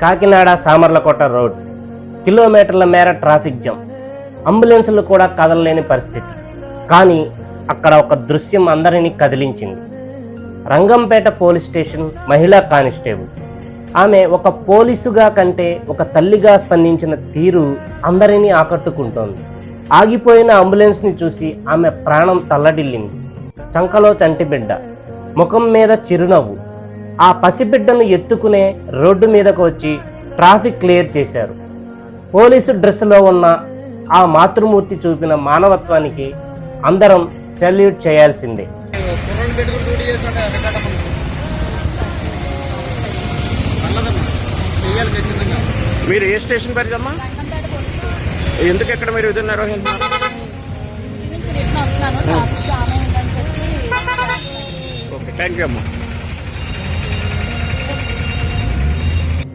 Kakinada Samarlakota road కిలోమీటర్ల మేర traffic jam, అంబులెన్సులు కూడా కదలలేని పరిస్థితి. కానీ అక్కడ ఒక దృశ్యం అందరినీ కదిలించింది. రంగంపేట పోలీస్ స్టేషన్ మహిళా కానిస్టేబుల్. ఆమె ఒక పోలీసుగా కంటే ఒక తల్లిగా స్పందించిన తీరు అందరినీ ఆకట్టుకుంటోంది. ఆగిపోయిన అంబులెన్స్ని చూసి ఆమె ప్రాణం తల్లడిల్లింది. చంకలో చంటిబిడ్డ, ముఖం మీద చిరునవ్వు. ఆ పసిబిడ్డను ఎత్తుకునే రోడ్డు మీదకు వచ్చి ట్రాఫిక్ క్లియర్ చేశారు. పోలీసు డ్రెస్సులో ఉన్న ఆ మాతృమూర్తి చూపిన మానవత్వానికి అందరం సెల్యూట్ చేయాల్సిందే. మీరు ఏ స్టేషన్ పరిదమ్మా? ఎందుకు ఎక్కడ మీరు విధులు నిర్వహిస్తున్నారు? ఓకే, థ్యాంక్ యూ అమ్మా.